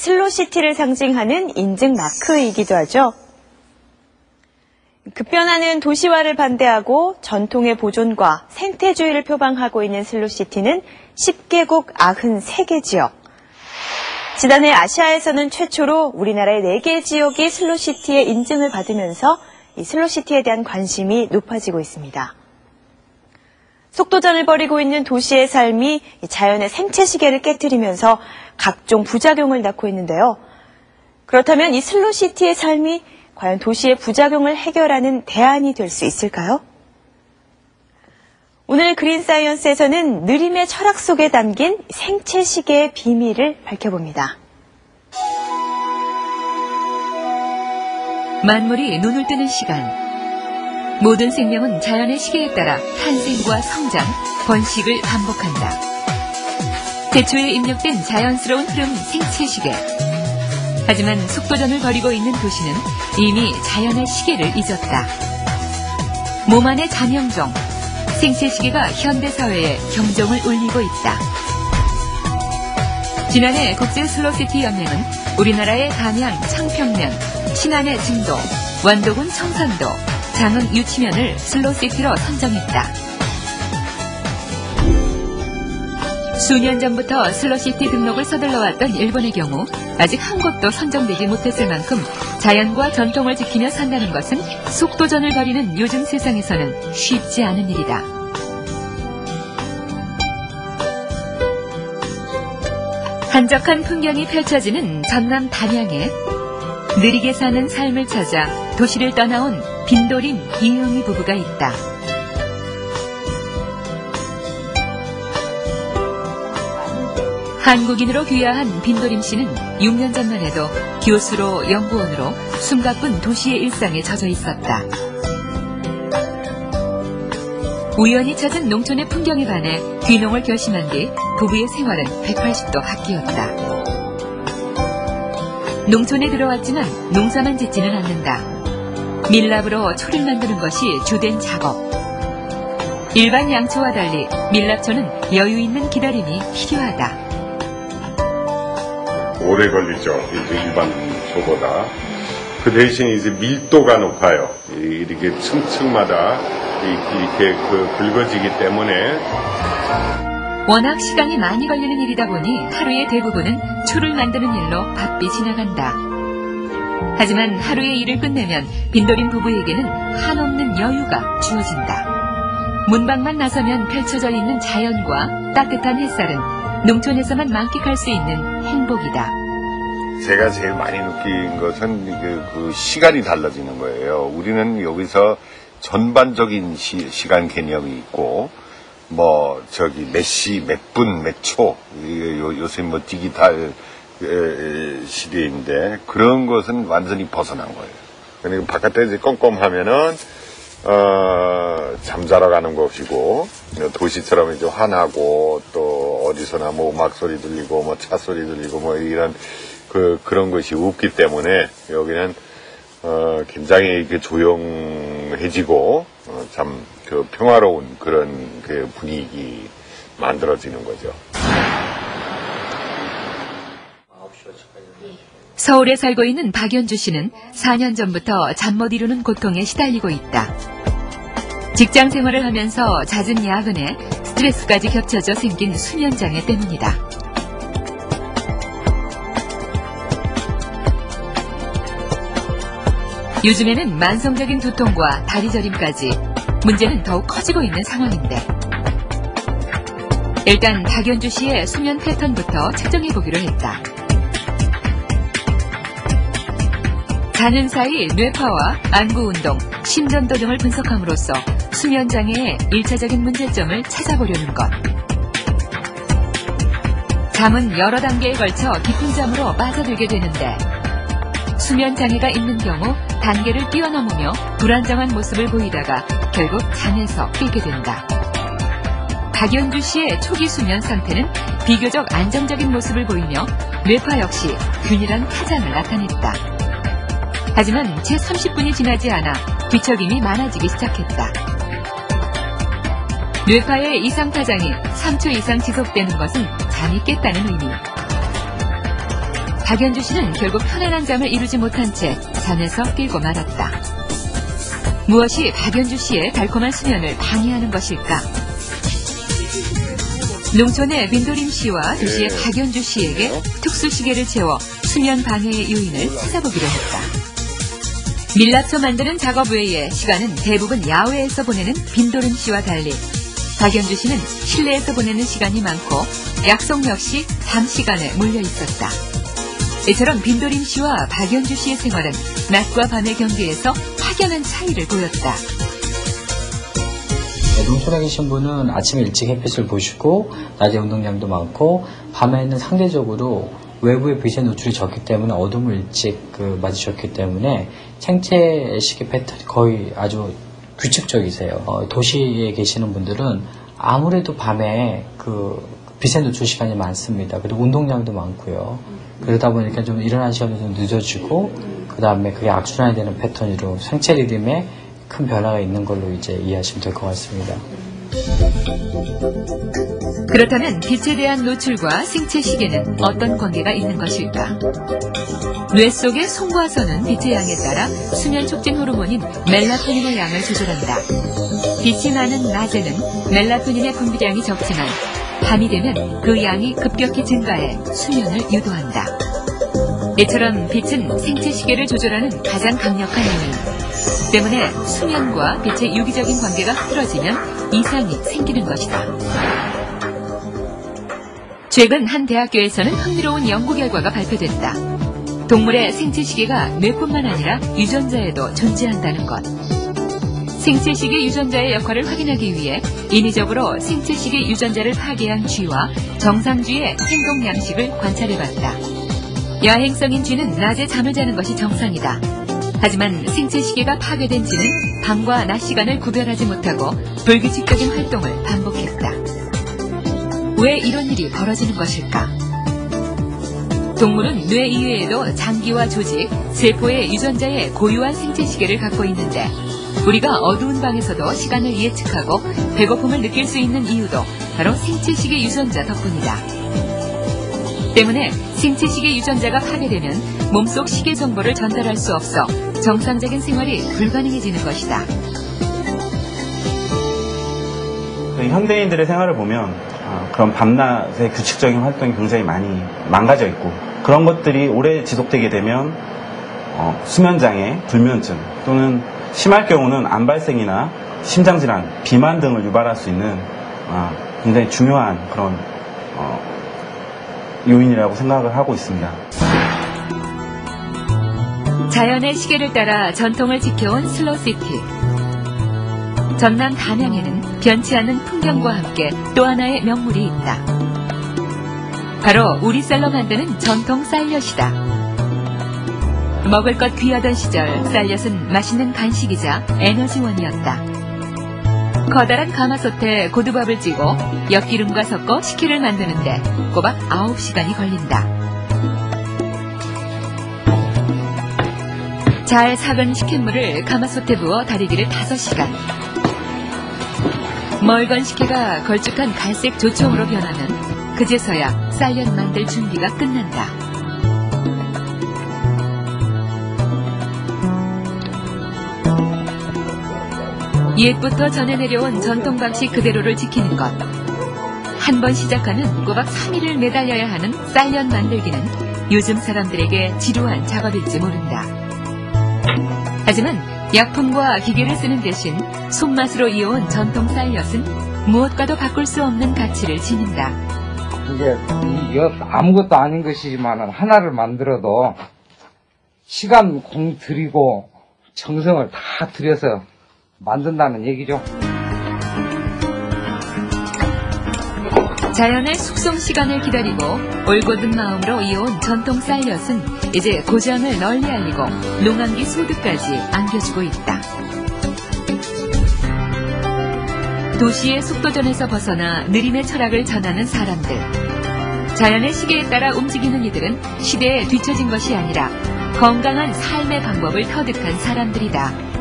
슬로시티를 상징하는 인증 마크이기도 하죠. 급변하는 도시화를 반대하고 전통의 보존과 생태주의를 표방하고 있는 슬로시티는 10개국 93개 지역. 지난해 아시아에서는 최초로 우리나라의 4개 지역이 슬로시티의 인증을 받으면서 이 슬로시티에 대한 관심이 높아지고 있습니다. 속도전을 벌이고 있는 도시의 삶이 자연의 생체 시계를 깨뜨리면서 각종 부작용을 낳고 있는데요. 그렇다면 이 슬로시티의 삶이 과연 도시의 부작용을 해결하는 대안이 될 수 있을까요? 오늘 그린사이언스에서는 느림의 철학 속에 담긴 생체 시계의 비밀을 밝혀봅니다. 만물이 눈을 뜨는 시간. 모든 생명은 자연의 시계에 따라 탄생과 성장, 번식을 반복한다. 태초에 입력된 자연스러운 흐름 생체 시계. 하지만 속도전을 벌이고 있는 도시는 이미 자연의 시계를 잊었다. 몸 안의 자명종, 생체 시계가 현대사회에 경종을 울리고 있다. 지난해 국제슬로시티 연맹은 우리나라의 담양, 창평면, 신안의 증도, 완도군 청산도, 장흥 유치면을 슬로시티로 선정했다. 수년 전부터 슬로시티 등록을 서둘러왔던 일본의 경우 아직 한 곳도 선정되지 못했을 만큼 자연과 전통을 지키며 산다는 것은 속도전을 벌이는 요즘 세상에서는 쉽지 않은 일이다. 한적한 풍경이 펼쳐지는 전남 단양에 느리게 사는 삶을 찾아 도시를 떠나온 빈도림 이응희 부부가 있다. 한국인으로 귀화한 빈도림 씨는 6년 전만 해도 교수로 연구원으로 숨가쁜 도시의 일상에 젖어 있었다. 우연히 찾은 농촌의 풍경에 반해 귀농을 결심한 뒤 부부의 생활은 180도 바뀌었다. 농촌에 들어왔지만 농사만 짓지는 않는다. 밀랍으로 초를 만드는 것이 주된 작업. 일반 양초와 달리 밀랍초는 여유 있는 기다림이 필요하다. 오래 걸리죠. 일반 초보다. 그 대신 이제 밀도가 높아요. 이렇게 층층마다 이렇게 굵어지기 때문에. 워낙 시간이 많이 걸리는 일이다 보니 하루의 대부분은 초를 만드는 일로 바삐 지나간다. 하지만 하루의 일을 끝내면 빈도림 부부에게는 한없는 여유가 주어진다. 문밖만 나서면 펼쳐져 있는 자연과 따뜻한 햇살은 농촌에서만 만끽할 수 있는 행복이다. 제가 제일 많이 느낀 것은 그 시간이 달라지는 거예요. 우리는 여기서 전반적인 시간 개념이 있고, 몇 시, 몇 분, 몇 초, 요새 디지털 시대인데, 그런 것은 완전히 벗어난 거예요. 그러니까 바깥에 이제 껌껌하면은, 잠자러 가는 것이고, 도시처럼 이제 환하고, 또 어디서나 음악 소리 들리고, 차 소리 들리고, 이런, 그런 것이 없기 때문에, 여기는, 굉장히 조용해지고, 참, 평화로운 그런 분위기 만들어지는 거죠. 서울에 살고 있는 박연주 씨는 4년 전부터 잠 못 이루는 고통에 시달리고 있다. 직장 생활을 하면서 잦은 야근에 스트레스까지 겹쳐져 생긴 수면장애 때문이다. 요즘에는 만성적인 두통과 다리 저림까지 문제는 더욱 커지고 있는 상황인데, 일단 박연주 씨의 수면 패턴부터 측정해보기로 했다. 자는 사이 뇌파와 안구운동, 심전도 등을 분석함으로써 수면장애의 1차적인 문제점을 찾아보려는 것. 잠은 여러 단계에 걸쳐 깊은 잠으로 빠져들게 되는데, 수면장애가 있는 경우 단계를 뛰어넘으며 불안정한 모습을 보이다가 결국 잠에서 깨게 된다. 박연주 씨의 초기 수면 상태는 비교적 안정적인 모습을 보이며 뇌파 역시 균일한 파장을 나타냈다. 하지만 채 30분이 지나지 않아 뒤척임이 많아지기 시작했다. 뇌파의 이상 파장이 3초 이상 지속되는 것은 잠이 깼다는 의미. 박연주 씨는 결국 편안한 잠을 이루지 못한 채 잠에서 깨고 말았다. 무엇이 박연주 씨의 달콤한 수면을 방해하는 것일까? 농촌의 민도림 씨와 도시의 박연주 씨에게 특수시계를 채워 수면 방해의 요인을 찾아보기로 했다. 밀랍초 만드는 작업 외에 시간은 대부분 야외에서 보내는 빈도림 씨와 달리 박연주 씨는 실내에서 보내는 시간이 많고 약속 역시 밤 시간에 몰려 있었다. 이처럼 빈도림 씨와 박연주 씨의 생활은 낮과 밤의 경계에서 확연한 차이를 보였다. 농촌에 계신 분은 아침에 일찍 햇빛을 보시고 낮에 운동량도 많고 밤에는 상대적으로 외부의 빛의 노출이 적기 때문에 어둠을 일찍 맞으셨기 때문에 생체 시계 패턴이 거의 아주 규칙적이세요. 도시에 계시는 분들은 아무래도 밤에 빛의 노출 시간이 많습니다. 그리고 운동량도 많고요. 그러다 보니까 좀 일어나는 시간이 좀 늦어지고 그 다음에 그게 악순환이 되는 패턴으로 생체 리듬에 큰 변화가 있는 걸로 이제 이해하시면 될 것 같습니다. 그렇다면 빛에 대한 노출과 생체 시계는 어떤 관계가 있는 것일까? 뇌 속의 송과선은 빛의 양에 따라 수면 촉진 호르몬인 멜라토닌의 양을 조절한다. 빛이 나는 낮에는 멜라토닌의 분비량이 적지만 밤이 되면 그 양이 급격히 증가해 수면을 유도한다. 이처럼 빛은 생체 시계를 조절하는 가장 강력한 요인. 때문에 수면과 빛의 유기적인 관계가 흐트러지면 이상이 생기는 것이다. 최근 한 대학교에서는 흥미로운 연구 결과가 발표됐다. 동물의 생체 시계가 뇌뿐만 아니라 유전자에도 존재한다는 것. 생체 시계 유전자의 역할을 확인하기 위해 인위적으로 생체 시계 유전자를 파괴한 쥐와 정상 쥐의 행동 양식을 관찰해봤다. 야행성인 쥐는 낮에 잠을 자는 것이 정상이다. 하지만 생체 시계가 파괴된 쥐는 밤과 낮 시간을 구별하지 못하고 불규칙적인 활동을 반복했다. 왜 이런 일이 벌어지는 것일까? 동물은 뇌 이외에도 장기와 조직, 세포의 유전자의 고유한 생체 시계를 갖고 있는데 우리가 어두운 방에서도 시간을 예측하고 배고픔을 느낄 수 있는 이유도 바로 생체 시계 유전자 덕분이다. 때문에 생체 시계 유전자가 파괴되면 몸속 시계 정보를 전달할 수 없어 정상적인 생활이 불가능해지는 것이다. 현대인들의 생활을 보면 그런 밤낮의 규칙적인 활동이 굉장히 많이 망가져 있고 그런 것들이 오래 지속되게 되면 수면장애, 불면증 또는 심할 경우는 암 발생이나 심장질환, 비만 등을 유발할 수 있는 굉장히 중요한 그런 요인이라고 생각을 하고 있습니다. 자연의 시계를 따라 전통을 지켜온 슬로시티. 전남 담양에는 변치 않는 풍경과 함께 또 하나의 명물이 있다. 바로 우리쌀로 만드는 전통 쌀엿이다. 먹을 것 귀하던 시절 쌀엿은 맛있는 간식이자 에너지원이었다. 커다란 가마솥에 고두밥을 찌고 엿기름과 섞어 식혜를 만드는데 꼬박 9시간이 걸린다. 잘 삭은 식혜물을 가마솥에 부어 다리기를 5시간. 멀건 식혜가 걸쭉한 갈색 조청으로 변하면 그제서야 쌀엿 만들 준비가 끝난다. 옛부터 전해 내려온 전통 방식 그대로를 지키는 것. 한 번 시작하면 꼬박 3일을 매달려야 하는 쌀엿 만들기는 요즘 사람들에게 지루한 작업일지 모른다. 하지만 약품과 기계를 쓰는 대신 손맛으로 이어온 전통 쌀엿은 무엇과도 바꿀 수 없는 가치를 지닌다. 이게 엿 아무것도 아닌 것이지만 하나를 만들어도 시간 공 들이고 정성을 다 들여서 만든다는 얘기죠. 자연의 숙성 시간을 기다리고 올곧은 마음으로 이어온 전통 쌀엿은 이제 고장을 널리 알리고 농한기 소득까지 안겨주고 있다. 도시의 속도전에서 벗어나 느림의 철학을 전하는 사람들. 자연의 시계에 따라 움직이는 이들은 시대에 뒤처진 것이 아니라 건강한 삶의 방법을 터득한 사람들이다.